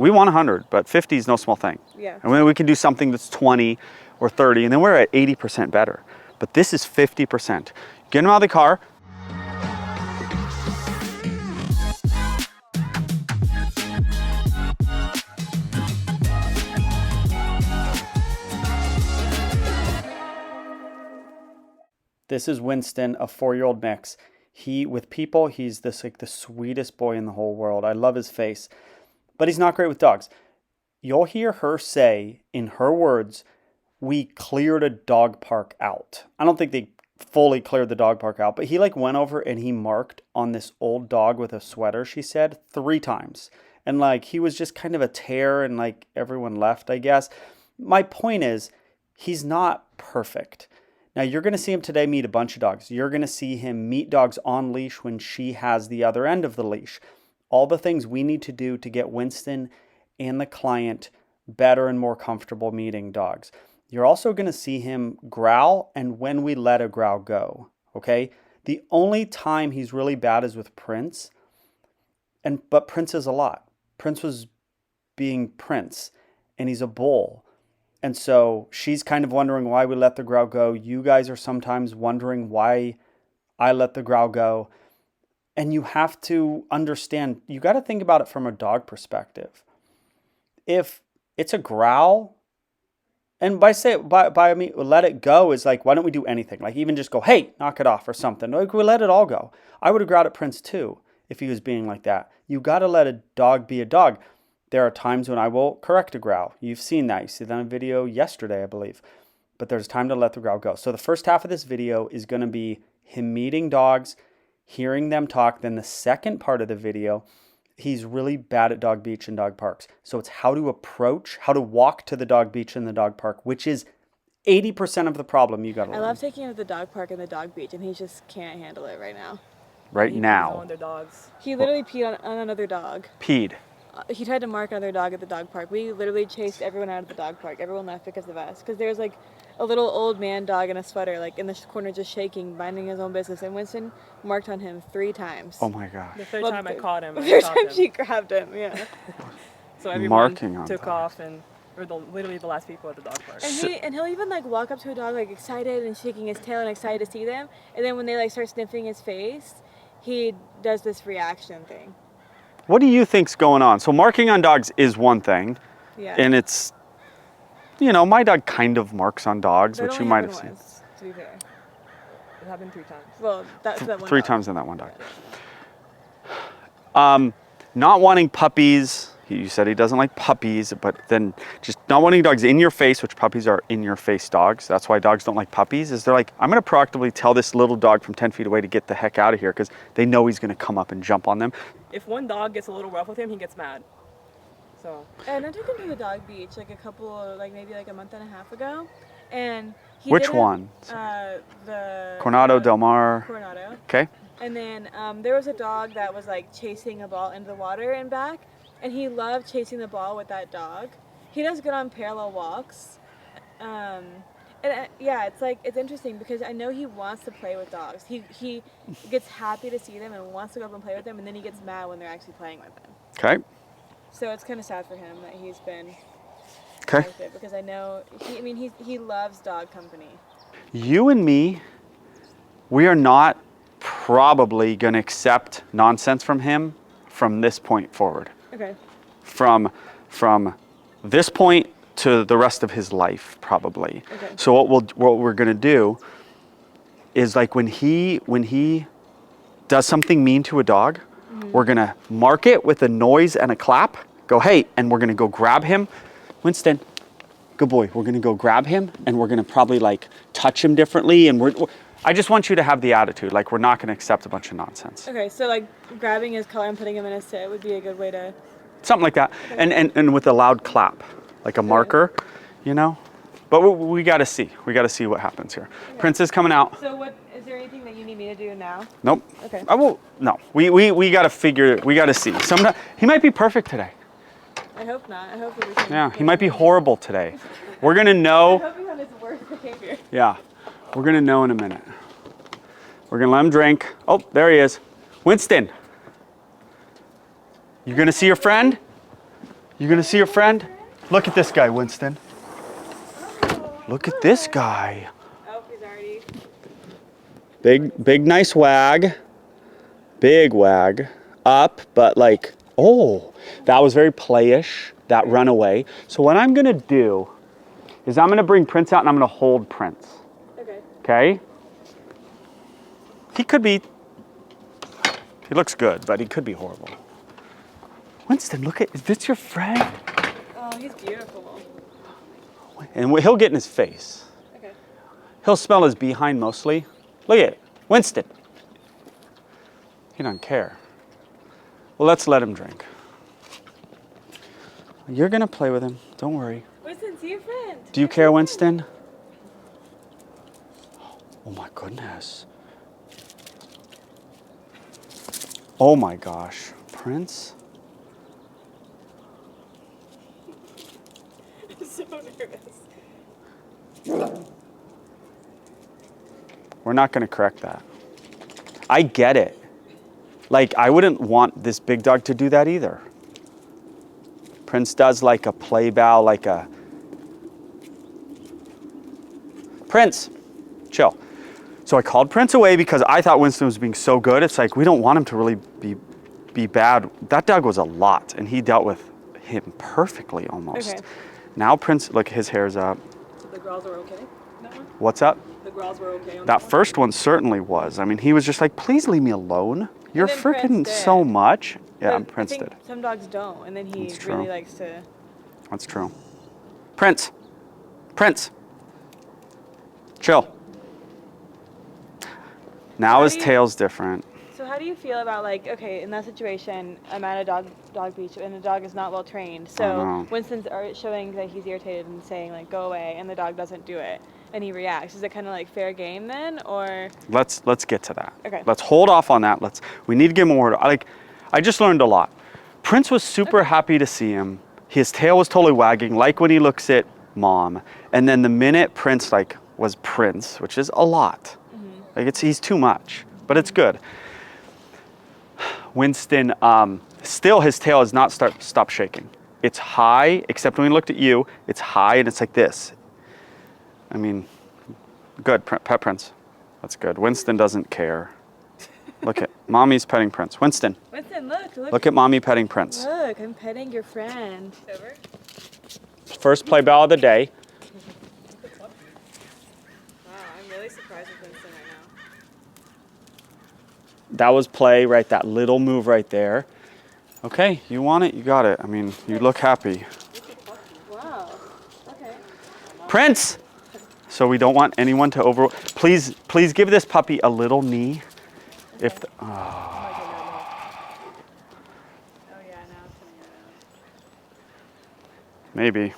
We want 100, but 50 is no small thing. Yeah. And then we can do something that's 20 or 30, and then we're at 80% better. But this is 50%. Get them out of the car. This is Winston, a 4-year-old mix. With people, he's the sweetest boy in the whole world. I love his face, but he's not great with dogs. You'll hear her say, in her words, we cleared a dog park out. I don't think they fully cleared the dog park out, but he went over and he marked on this old dog with a sweater, she said, 3 times. And he was just kind of a tear and everyone left, I guess. My point is, he's not perfect. Now, you're going to see him today meet a bunch of dogs. You're going to see him meet dogs on leash when she has the other end of the leash. All the things we need to do to get Winston and the client better and more comfortable meeting dogs. You're also going to see him growl and when we let a growl go, okay? The only time he's really bad is with Prince, but Prince is a lot. Prince was being Prince, and he's a bull. And so she's kind of wondering why we let the growl go. You guys are sometimes wondering why I let the growl go. And you have to understand, you got to think about it from a dog perspective. If it's a growl, and by let it go is why don't we do anything? Even just go, hey, knock it off or something. We let it all go. I would have growled at Prince too if he was being like that. You got to let a dog be a dog. There are times when I will correct a growl. You've seen that. You see that on a video yesterday, I believe. But there's time to let the growl go. So the first half of this video is going to be him meeting dogs, hearing them talk. Then the second part of the video, he's really bad at dog beach and dog parks. So it's how to walk to the dog beach and the dog park, which is 80% of the problem you got to learn. I love taking him to the dog park and the dog beach, and he just can't handle it right now. Right now. He literally peed on another dog. Peed. He tried to mark another dog at the dog park. We literally chased everyone out of the dog park. Everyone left because of us. Because there was a little old man dog in a sweater, in the corner just shaking, minding his own business. And Winston marked on him 3 times. Oh my gosh. The third time I caught him. The third time she grabbed him, yeah. So everyone took off and literally the last people at the dog park. And he'll even walk up to a dog excited and shaking his tail and excited to see them. And then when they start sniffing his face, he does this reaction thing. What do you think's going on? So marking on dogs is one thing. Yeah. And it's, my dog kind of marks on dogs, That which you only might have happened seen. once, to be fair. It happened 3 times. Well, that's that one 3 dog. times in that one dog. Not wanting puppies. You said he doesn't like puppies, but then just not wanting dogs in your face, which puppies are in your face dogs. That's why dogs don't like puppies, is they're I'm going to proactively tell this little dog from 10 feet away to get the heck out of here because they know he's going to come up and jump on them. If one dog gets a little rough with him, he gets mad. So. And I took him to the dog beach maybe a month and a half ago. And he Which one? The Coronado, Del Mar. Coronado. Okay. And then there was a dog that was chasing a ball into the water and back. And he loved chasing the ball with that dog. He does good on parallel walks. It's interesting because I know he wants to play with dogs. He gets happy to see them and wants to go up and play with them, and then he gets mad when they're actually playing with them. Okay. So it's kind of sad for him that he's been okay with it because I know he loves dog company. You and me, we are not probably going to accept nonsense from him from this point forward. Okay. From this point to the rest of his life, probably. Okay. So what we're gonna do is when he does something mean to a dog, we're gonna mark it with a noise and a clap. Go, hey, and we're gonna go grab him. Winston, good boy. We're gonna go grab him, and we're gonna probably touch him differently, and I just want you to have the attitude, we're not going to accept a bunch of nonsense. Okay, so grabbing his collar and putting him in a sit would be a good way to... Something like that. Okay. And with a loud clap, a marker, But we got to see. We got to see what happens here. Okay. Prince is coming out. So is there anything that you need me to do now? Nope. Okay. No. We got to see. He might be perfect today. I hope not. I hope everything... Yeah, he might be horrible today. We're going to know... I hope he's on his worst behavior. Yeah. We're going to know in a minute. We're going to let him drink. Oh, there he is. Winston. You going to see your friend? You gonna see your friend? Look at this guy, Winston. Look at this guy. Oh, he's already. Big, nice wag. Big wag. Up, but like, oh, that was very playish, that runaway. So what I'm gonna do is I'm gonna bring Prince out and I'm gonna hold Prince. Okay. Okay? He could be, he looks good, but he could be horrible. Winston, look at, is this your friend? Oh, he's beautiful. And he'll get in his face. Okay. He'll smell his behind mostly. Look at it, Winston. He doesn't care. Well, let's let him drink. You're gonna play with him, don't worry. Winston, see your friend. Do you care, Winston? Oh my goodness. Oh my gosh, Prince? I'm so nervous. We're not gonna correct that. I get it. Like, I wouldn't want this big dog to do that either. Prince does like a play bow, like a... Prince, chill. So I called Prince away because I thought Winston was being so good. It's like, we don't want him to really be bad. That dog was a lot, and he dealt with him perfectly almost. Okay. Now Prince, look, his hair's up. So the growls are okay? That one? What's up? The growls were okay on That first one certainly was. I mean, he was just like, please leave me alone. You're then freaking Prince did. so much. Yeah, But Prince I think did. some dogs don't, and then he That's true. really likes to. That's true. Prince. Prince. Chill. Now How his do you- tail's different. So how do you feel about like, okay, in that situation, I'm at a dog beach and the dog is not well trained. So know. Winston's showing that he's irritated and saying like go away, and the dog doesn't do it, and he reacts. Is it kind of like fair game then, or? Let's get to that. Okay. Let's hold off on that. We need to get more. Like, I just learned a lot. Prince was super happy to see him. His tail was totally wagging, like when he looks at mom. And then the minute Prince was Prince, which is a lot. Mm-hmm. Like he's too much, but it's good. Winston, still his tail has not stopped shaking. It's high, except when he looked at you, it's high and it's like this. I mean, good, pet Prince. That's good. Winston doesn't care. Look at, mommy's petting Prince. Winston, Winston, look. look at mommy petting Prince. Look, I'm petting your friend. Over. First play ball of the day. Wow, I'm really surprised with Winston right now. That was play, right? That little move right there. Okay, you want it, you got it. I mean, you look happy. Wow. Okay. Prince! So we don't want anyone to please give this puppy a little knee. Okay. If the, Oh yeah, now it's coming around. maybe.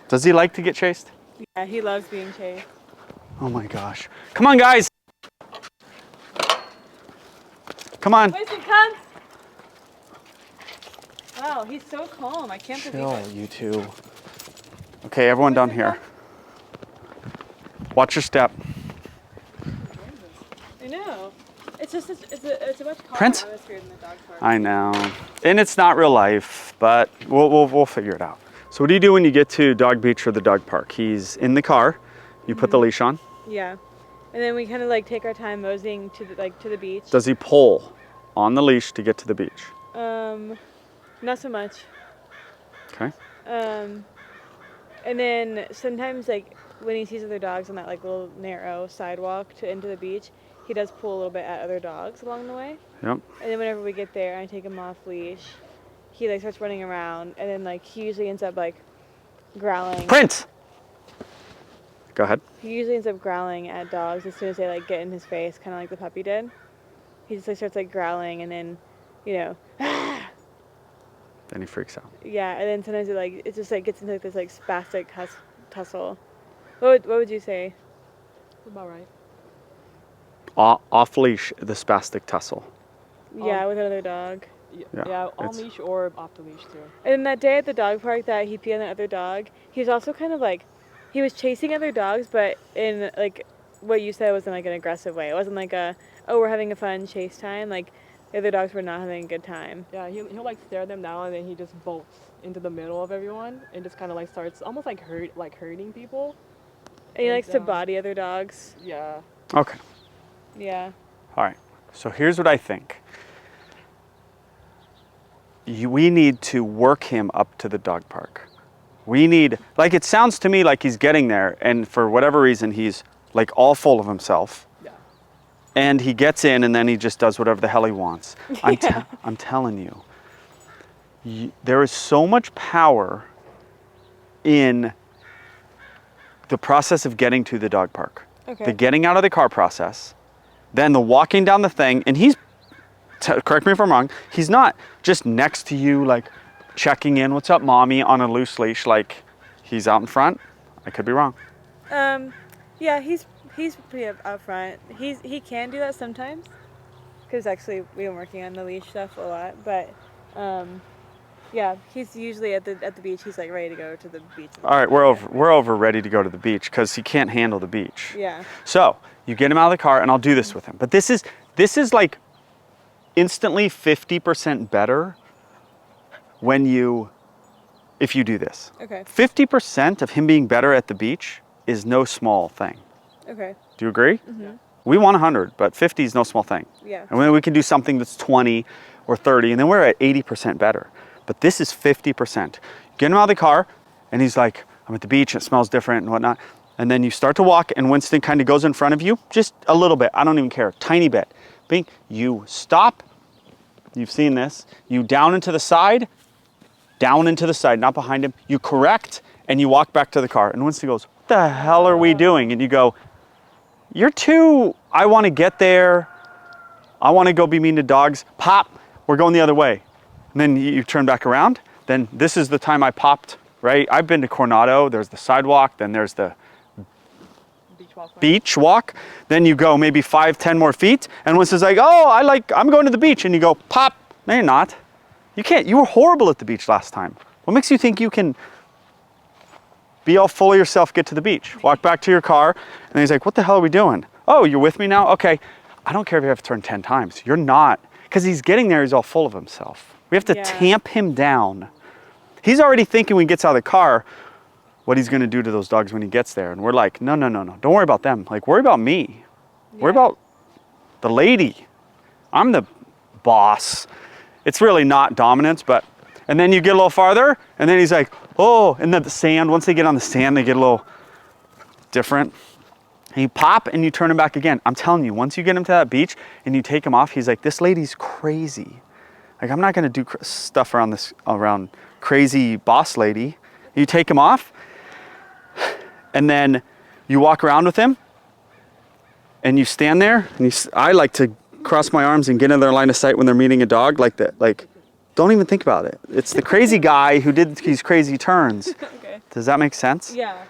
Does he like to get chased? Yeah, he loves being chased. Oh my gosh. Come on, guys. Come on. Winston, come! Wow, he's so calm. I can't Chill, believe it. you two. Okay, everyone down here. Watch your step. I know. It's just it's a much calmer Prince? atmosphere than the dog park. I know. And it's not real life, but we'll figure it out. So what do you do when you get to dog beach or the dog park? He's in the car. You put the leash on. Yeah, and then we kind of like take our time moseying to the beach. Does he pull on the leash to get to the beach? Not so much. Okay. And then sometimes like when he sees other dogs on that like little narrow sidewalk to into the beach, he does pull a little bit at other dogs along the way. Yep. And then whenever we get there and I take him off leash, he like starts running around, and then like he usually ends up like growling. Prince! Go ahead. He usually ends up growling at dogs as soon as they like get in his face, kind of like the puppy did. He just like starts like growling, and then, you know, Then he freaks out. yeah. And then sometimes it just like gets into like, this like spastic tussle. What would you say? About right. Off leash, the spastic tussle. Yeah, with another dog. Yeah, on it's- leash or off the leash too. And then that day at the dog park that he peed on the other dog, he was also kind of like, He was chasing other dogs, but in like what you said was in like an aggressive way. It wasn't like oh, we're having a fun chase time. Like the other dogs were not having a good time. Yeah, he'll like stare them down, and then he just bolts into the middle of everyone and just kind of like starts almost like hurting people. And he likes to body other dogs. Yeah. Okay. Yeah. All right. So here's what I think. We need to work him up to the dog park. We need, like, it sounds to me like he's getting there, and for whatever reason, he's like all full of himself. Yeah. And he gets in, and then he just does whatever the hell he wants. Yeah. I'm telling you, there is so much power in the process of getting to the dog park. Okay. The getting out of the car process, then the walking down the thing, and he's, correct me if I'm wrong, he's not just next to you, like checking in, what's up, mommy, on a loose leash, like he's out in front. I could be wrong. Yeah, he's pretty up front. He can do that sometimes, because actually we've been working on the leash stuff a lot. But yeah, he's usually at the beach. He's like ready to go to the beach. All right, we're over ready to go to the beach because he can't handle the beach. Yeah. So you get him out of the car, and I'll do this with him. But this is like instantly 50% better if you do this. Okay. 50% of him being better at the beach is no small thing. Okay. Do you agree? Mm-hmm. We want 100, but 50 is no small thing. Yeah. And then we can do something that's 20 or 30, and then we're at 80% better. But this is 50%. Get him out of the car, and he's like, I'm at the beach, it smells different and whatnot. And then you start to walk, and Winston kind of goes in front of you, just a little bit. I don't even care, tiny bit. Bing, you stop. You've seen this. You down into the side, not behind him. You correct, and you walk back to the car. And Winston goes, what the hell are we doing? And you go, you're too, I want to get there. I want to go be mean to dogs. Pop, we're going the other way. And then you turn back around. Then this is the time I popped, right? I've been to Coronado. There's the sidewalk. Then there's the beach walk. Then you go maybe 5-10 more feet. And Winston's like, oh, I'm going to the beach. And you go, pop. No, you're not. You can't. You were horrible at the beach last time. What makes you think you can be all full of yourself, get to the beach, walk back to your car? And he's like, what the hell are we doing? Oh, you're with me now? Okay. I don't care if you have to turn 10 times. You're not. Because he's getting there, he's all full of himself. We have to tamp him down. He's already thinking when he gets out of the car what he's going to do to those dogs when he gets there. And we're like, no. Don't worry about them. Like, worry about me. Yeah. Worry about the lady. I'm the boss. It's really not dominance, but, and then you get a little farther, and then he's like, oh, and then the sand, once they get on the sand, they get a little different. And you pop and you turn him back again. I'm telling you, once you get him to that beach and you take him off, he's like, this lady's crazy. Like, I'm not going to do stuff around crazy boss lady. You take him off, and then you walk around with him, and you stand there. And I like to cross my arms and get in their line of sight when they're meeting a dog like that. Like, don't even think about it. It's the crazy guy who did these crazy turns. Okay. Does that make sense? Yeah,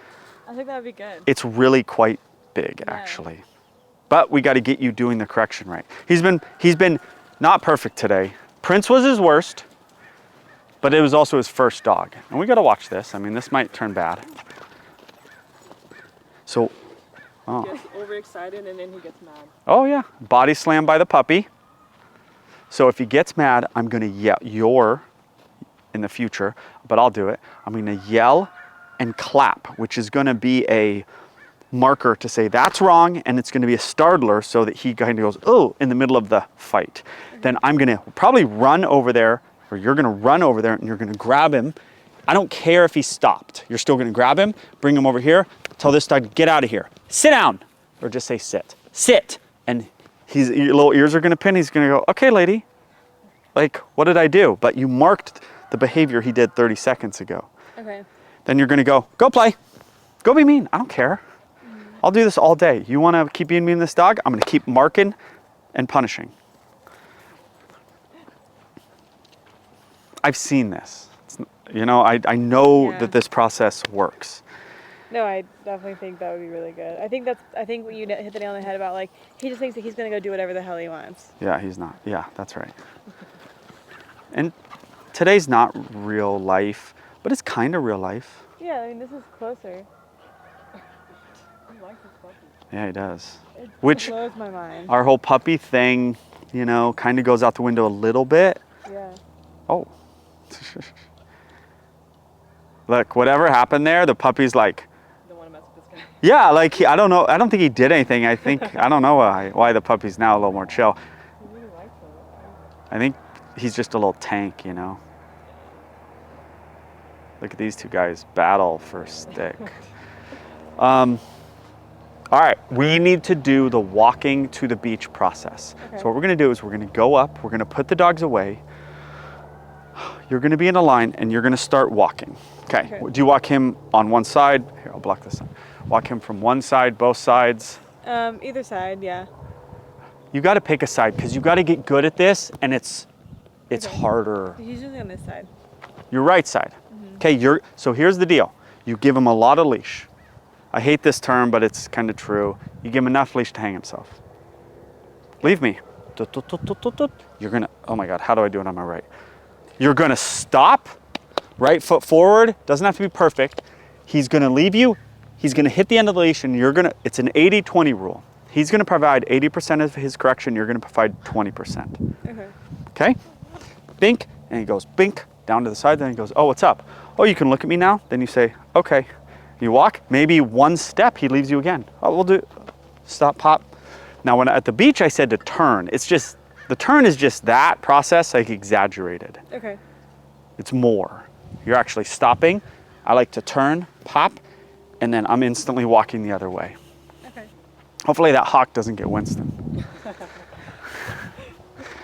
I think that would be good. It's really quite big, actually. But we got to get you doing the correction right. He's been not perfect today. Prince was his worst, but it was also his first dog. And we got to watch this. I mean, this might turn bad. So, He gets overexcited and then he gets mad. Oh yeah, body slam by the puppy. So if he gets mad, I'm gonna yell, in the future, but I'll do it. I'm gonna yell and clap, which is gonna be a marker to say that's wrong, and it's gonna be a startler so that he kind of goes, oh, in the middle of the fight. Then I'm gonna probably run over there, or you're gonna run over there and you're gonna grab him. I don't care if he stopped. You're still gonna grab him, bring him over here, tell this dog, get out of here. Sit down, or just say sit. Sit. And your little ears are gonna pin. He's gonna go, okay, lady. Like, what did I do? But you marked the behavior he did 30 seconds ago. Okay. Then you're gonna go play. Go be mean, I don't care. I'll do this all day. You wanna keep being mean to this dog? I'm gonna keep marking and punishing. I've seen this. I know that this process works. No, I definitely think that would be really good. I think what you hit the nail on the head about, like, he just thinks that he's gonna go do whatever the hell he wants. Yeah, he's not. Yeah, that's right. And today's not real life, but it's kind of real life. Yeah, I mean, this is closer. likes his puppy. Yeah, he does. It Which blows my mind. our whole puppy thing, you know, kind of goes out the window a little bit. Yeah. Oh. Look, whatever happened there, the puppy's like, Don't want to mess with this guy. yeah, like I don't know. I don't think he did anything. I don't know why the puppy's now a little more chill. He really likes him. I think he's just a little tank, you know. Look at these two guys battle for a stick. All right, we need to do the walking to the beach process. Okay. So what we're gonna do is we're gonna go up, we're gonna put the dogs away. You're gonna be in a line and you're gonna start walking. Okay, do you walk him on one side? Here, I'll block this. Walk him from one side, both sides. Either side, yeah. You gotta pick a side because you gotta get good at this and it's Okay. harder. He's usually on this side. Your right side. Okay, so here's the deal. You give him a lot of leash. I hate this term, but it's kind of true. You give him enough leash to hang himself. Leave me. You're gonna, oh my God, how do I do it on my right? You're gonna stop, right foot forward, doesn't have to be perfect. He's gonna leave you, he's gonna hit the end of the leash and it's an 80-20 rule. He's gonna provide 80% of his correction, you're gonna provide 20%. Okay. Okay? Bink, and he goes bink, down to the side, then he goes, oh, what's up? Oh, you can look at me now? Then you say, okay. You walk, maybe one step, he leaves you again. Oh, we'll do, stop, pop. Now, when at the beach, I said to turn. It's just, the turn is just that process, like exaggerated. Okay. It's more. You're actually stopping. I like to turn, pop, and then I'm instantly walking the other way. Okay. Hopefully that hawk doesn't get Winston.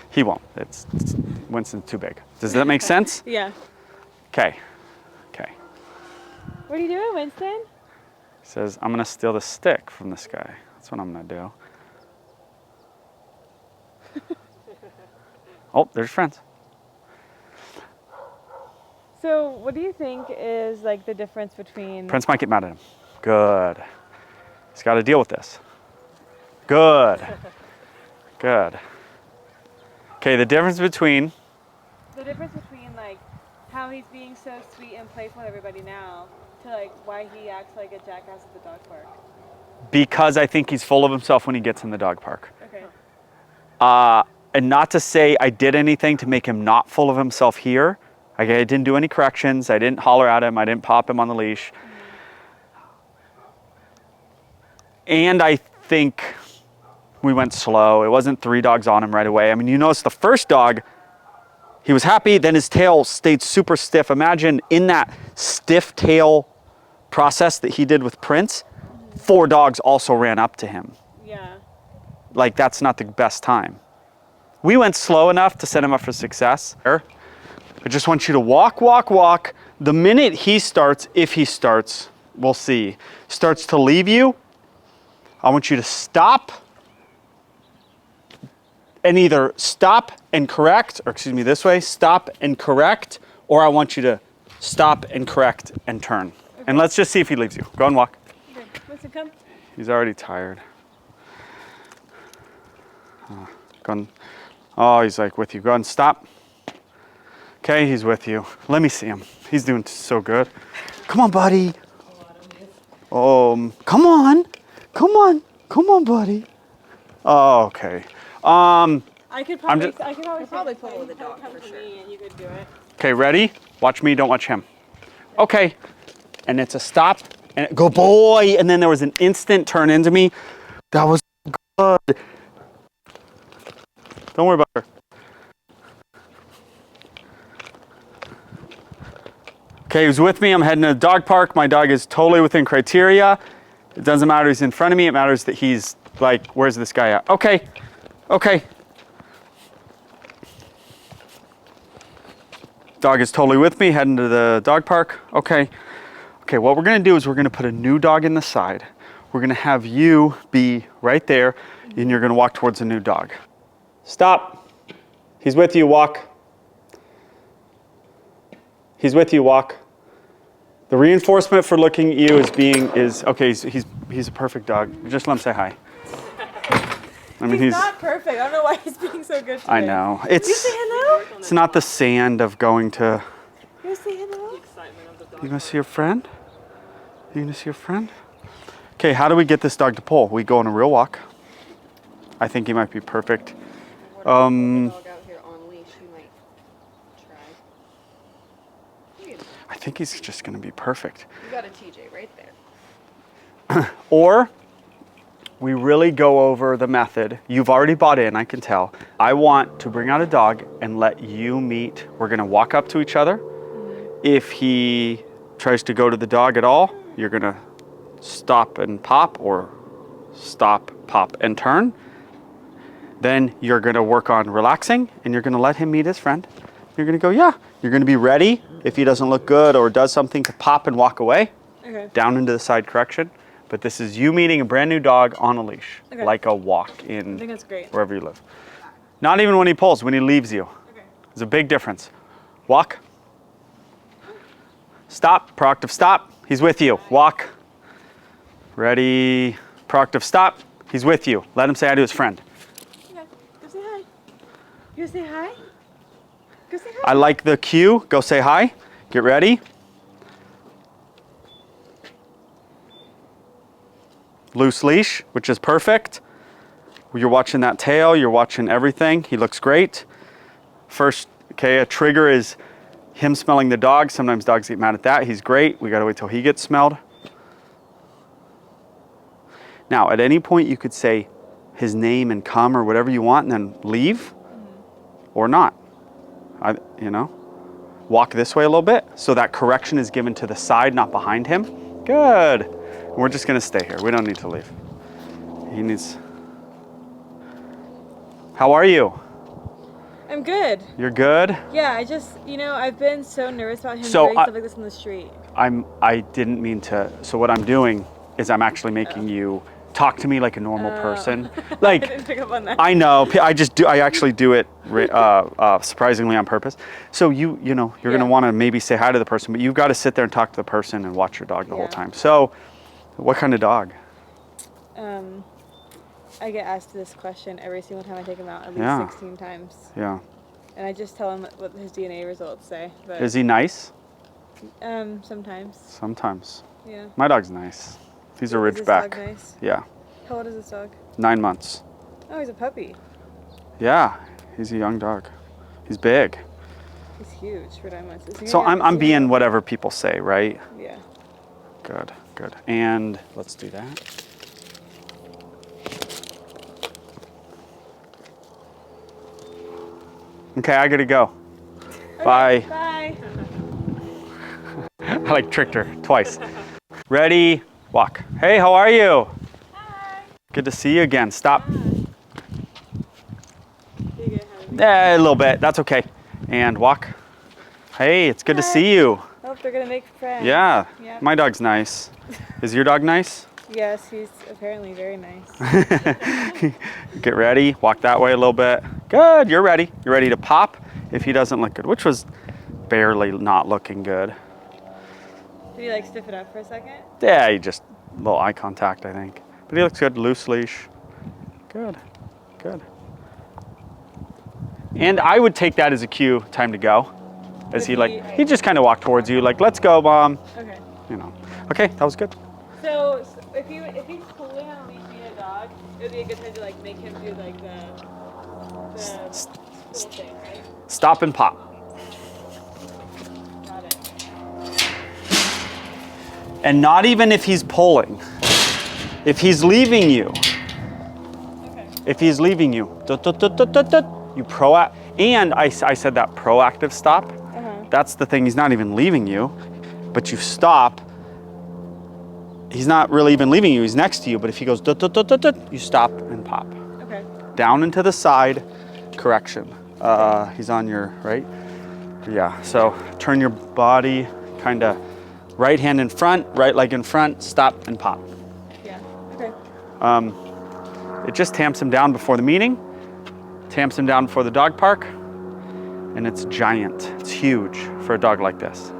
He won't, Winston's too big. Does that make sense? Yeah. Okay, okay. What are you doing, Winston? He says, I'm gonna steal the stick from this guy. That's what I'm gonna do. Oh, there's friends. So, what do you think is like the difference between? Prince might get mad at him. Good. He's got to deal with this. Good. Good. Okay, the difference between like how he's being so sweet and playful with everybody now to like why he acts like a jackass at the dog park. because I think he's full of himself when he gets in the dog park. Okay. And not to say I did anything to make him not full of himself here. I didn't do any corrections. I didn't holler at him. I didn't pop him on the leash. And I think we went slow. It wasn't 3 dogs on him right away. I mean, you notice the first dog, he was happy, then his tail stayed super stiff. Imagine in that stiff tail process that he did with Prince, 4 dogs also ran up to him. Yeah. Like, that's not the best time. We went slow enough to set him up for success. I just want you to walk, walk, walk. The minute he starts, if he starts, we'll see, starts to leave you, I want you to stop and either stop and correct, or excuse me, this way, stop and correct, or I want you to stop and correct and turn. Okay. And let's just see if he leaves you. Go and walk. Okay, Winston, come. He's already tired. Go and, oh, he's like with you. Go ahead and stop. Okay, he's with you. Let me see him. He's doing so good. Come on, buddy. Come on. Come on. Come on, buddy. Oh, okay. I could probably play with the dog for sure. And you could do it. Okay, ready? Watch me, don't watch him. Okay. And it's a stop and go boy. And then there was an instant turn into me. That was good. Don't worry about her. Okay, he's with me. I'm heading to the dog park. My dog is totally within criteria. It doesn't matter he's in front of me. It matters that he's like, where's this guy at? Okay, okay. Dog is totally with me, heading to the dog park. Okay, okay, what we're gonna do is we're gonna put a new dog in the side. We're gonna have you be right there and you're gonna walk towards a new dog. Stop. He's with you, walk. He's with you, walk. The reinforcement for looking at you is okay, he's a perfect dog. Just let him say hi. I mean, he's not perfect. I don't know why he's being so good today. I know. You say hello? It's not the sand of going to. You say hello? You gonna see your friend? You gonna see your friend? Okay, how do we get this dog to pull? We go on a real walk. I think he might be perfect. What if dog out here on leash, you might try. I think he's just gonna be perfect. You got a TJ right there. Or we really go over the method. You've already bought in, I can tell. I want to bring out a dog and let you meet. We're gonna walk up to each other. If he tries to go to the dog at all, you're gonna stop and pop, or stop, pop, and turn. Then you're gonna work on relaxing, and you're gonna let him meet his friend. You're gonna go, yeah. You're gonna be ready if he doesn't look good or does something to pop and walk away. Okay. Down into the side correction. But this is you meeting a brand new dog on a leash, Okay. like a walk I think in that's great. wherever you live. Not even when he pulls, when he leaves you. Okay. There's a big difference. Walk. Stop, proactive stop. He's with you. Walk. Ready, proactive stop. He's with you. Let him say hi to his friend. Okay. Go say hi. You say hi? Go say hi. I like the cue. Go say hi. Get ready. Loose leash, which is perfect. You're watching that tail. You're watching everything. He looks great. First, okay, a trigger is him smelling the dog. Sometimes dogs get mad at that. He's great. We got to wait till he gets smelled. Now, at any point, you could say his name and come or whatever you want and then leave or not. You know, walk this way a little bit so that correction is given to the side, not behind him. Good. We're just going to stay here. We don't need to leave. He needs... How are you? I'm good. You're good? Yeah, I just, I've been so nervous about him So doing stuff like this in the street. I didn't mean to. So what I'm doing is I'm actually making you talk to me like a normal person. I Like, didn't pick up on that. I know. I actually do it surprisingly on purpose. So you're gonna want to maybe say hi to the person, but you've got to sit there and talk to the person and watch your dog the whole Yeah. time. So, what kind of dog? I get asked this question every single time I take him out, at least Yeah. 16 times. Yeah. And I just tell him what his DNA results say. But Is he nice? sometimes. Sometimes. Yeah. My dog's nice. He's a Is this dog Ridgeback. nice? Yeah. How old is this dog? 9 months. Oh, he's a puppy. Yeah. He's a young dog. He's big. He's huge for 9 months. Is he So gonna get I'm the being season? whatever people say, right? Yeah. Good, good. And let's do that. Okay, I gotta go. Bye. Bye. I like tricked her twice. Ready, walk. Hey, how are you? Hi. Good to see you again. Stop. You get him. A little bit, that's okay. And walk. Hey, it's good to Hi. see you. Hope they're gonna make friends. Yeah, Yep. my dog's nice. Is your dog nice? Yes, he's apparently very nice. Get ready, walk that way a little bit. Good, you're ready. You're ready to pop if he doesn't look good, which was barely not looking good. Did he like stiff it up for a second? Yeah, he just, a little eye contact, I think. But he looks good, loose leash. Good, good. And I would take that as a cue, time to go. As Would he just kind of walked towards you, like, let's go, Mom. Okay. Okay, that was good. So if he's pulling on a leash being a dog, it would be a good time to like make him do like the pull thing, right? Stop and pop. Got it. And not even if he's pulling. If he's leaving you. Okay. If he's leaving you. You and I said that proactive stop. That's the thing, he's not even leaving you, but you stop. He's not really even leaving you, he's next to you, but if he goes, you stop and pop. Okay. Down and to the side, correction. He's on your right. Yeah, so turn your body, kind of right hand in front, right leg in front, stop and pop. Yeah. Okay. It just tamps him down before the meeting, tamps him down before the dog park, and it's giant. It's huge for a dog like this.